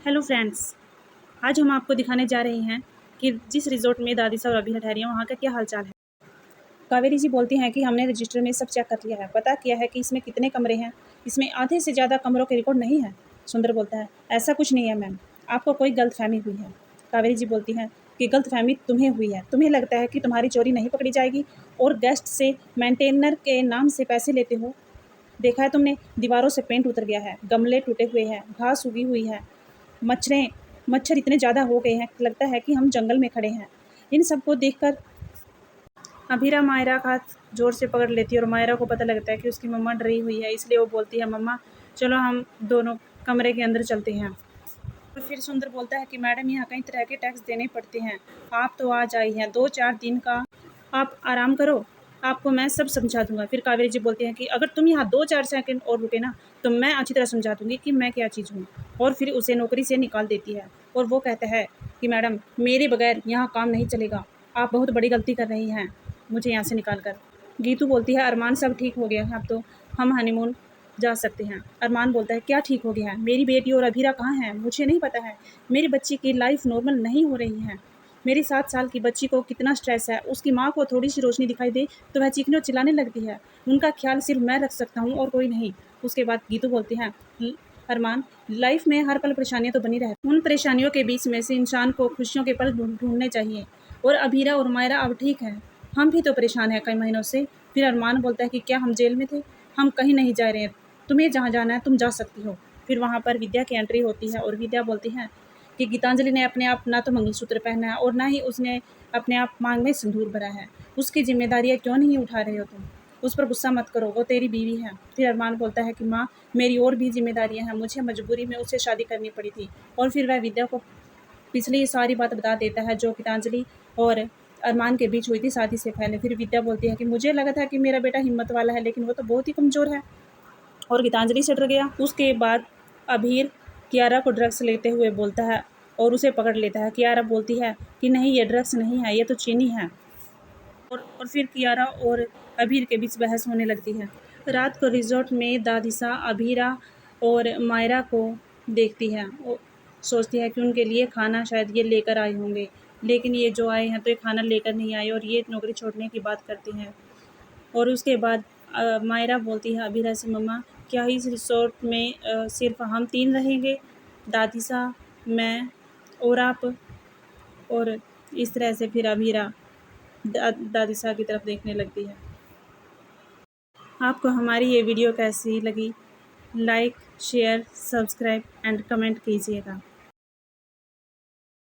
Hello friends, आज हम आपको दिखाने जा रहे हैं कि जिस रिज़ॉर्ट में दादी और अभी ठहरी हैं वहाँ का क्या हालचाल है। कावेरी जी बोलती हैं कि हमने रजिस्टर में सब चेक कर लिया है, पता किया है कि इसमें कितने कमरे हैं, इसमें आधे से ज़्यादा कमरों के रिकॉर्ड नहीं है। सुंदर बोलता है, ऐसा कुछ नहीं है मैम, आपको कोई गलतफहमी हुई है। कावेरी जी बोलती हैं कि गलतफहमी तुम्हें हुई है, तुम्हें लगता है कि तुम्हारी चोरी नहीं पकड़ी जाएगी और गेस्ट से मेंटेनर के नाम से पैसे लेते हो। देखा है तुमने, दीवारों से पेंट उतर गया है, गमले टूटे हुए हैं, घास उगी हुई है, मच्छर इतने ज़्यादा हो गए हैं, लगता है कि हम जंगल में खड़े हैं। इन सबको देखकर अभीरा मायरा का हाथ ज़ोर से पकड़ लेती है और मायरा को पता लगता है कि उसकी मम्मा डरी हुई है, इसलिए वो बोलती है, मम्मा चलो हम दोनों कमरे के अंदर चलते हैं। और फिर सुंदर बोलता है कि मैडम यहाँ कई तरह के टैक्स देने पड़ते हैं, आप तो आज आई हैं, 2-4 दिन का आप आराम करो, आपको मैं सब समझा दूंगा। फिर कावेरी जी बोलती हैं कि अगर तुम यहाँ 2-4 सेकंड और रुके ना तो मैं अच्छी तरह समझा दूंगी कि मैं क्या चीज़ हूँ। और फिर उसे नौकरी से निकाल देती है और वो कहता है कि मैडम मेरे बगैर यहाँ काम नहीं चलेगा, आप बहुत बड़ी गलती कर रही हैं मुझे यहाँ से निकाल कर। गीतू बोलती है, अरमान सब ठीक हो गया है, अब तो हम हनीमून जा सकते हैं। अरमान बोलता है, क्या ठीक हो गया है, मेरी बेटी और अभीरा कहाँ हैं, मुझे नहीं पता है, मेरी बच्ची की लाइफ नॉर्मल नहीं हो रही है, मेरी 7 साल की बच्ची को कितना स्ट्रेस है, उसकी माँ को थोड़ी सी रोशनी दिखाई दे तो वह चीखने और चिल्लाने लगती है, उनका ख्याल सिर्फ मैं रख सकता हूँ और कोई नहीं। उसके बाद गीतू बोलती हैं, अरमान लाइफ में हर पल परेशानियाँ तो बनी रहती, उन परेशानियों के बीच में से इंसान को खुशियों के पल ढूंढने चाहिए। और अभीरा और मायरा अब ठीक है, हम भी तो परेशान हैं कई महीनों से। फिर अरमान बोलता है कि क्या हम जेल में थे, हम कहीं नहीं जा रहे हैं, तुम्हें जहाँ जाना है तुम जा सकती हो। फिर वहाँ पर विद्या की एंट्री होती है और विद्या बोलती है कि गीतांजलि ने अपने आप ना तो मंगलसूत्र पहना है और ना ही उसने अपने आप मांग में सिंदूर भरा है, उसकी जिम्मेदारियाँ क्यों नहीं उठा रहे हो तुम, उस पर गुस्सा मत करो, वो तेरी बीवी है। फिर अरमान बोलता है कि माँ मेरी और भी जिम्मेदारियाँ हैं, मुझे मजबूरी में उससे शादी करनी पड़ी थी। और फिर वह विद्या को पिछली सारी बात बता देता है जो गीतांजलि और अरमान के बीच हुई थी शादी से पहले। फिर विद्या बोलती है कि मुझे लगा था कि मेरा बेटा हिम्मत वाला है, लेकिन वो तो बहुत ही कमज़ोर है, और गीतांजलि से डर गया। उसके बाद अभीर कियारा को ड्रग्स लेते हुए बोलता है और उसे पकड़ लेता है। कियारा बोलती है कि नहीं ये ड्रग्स नहीं है, ये तो चीनी है। और फिर कियारा और अभीर के बीच बहस होने लगती है। रात को रिजॉर्ट में दादिसा अभीरा और मायरा को देखती है और सोचती है कि उनके लिए खाना शायद ये लेकर आए होंगे, लेकिन ये जो आए हैं तो ये खाना लेकर नहीं आए और ये नौकरी छोड़ने की बात करती हैं। और उसके बाद मायरा बोलती है अभीरा से, मम्मा क्या इस रिसोर्ट में सिर्फ हम 3 रहेंगे, दादिसा, मैं और आप। और इस तरह से फिर अभीरा दादिसा की तरफ देखने लगती है। आपको हमारी ये वीडियो कैसी लगी? Like, share, subscribe and comment कीजिएगा।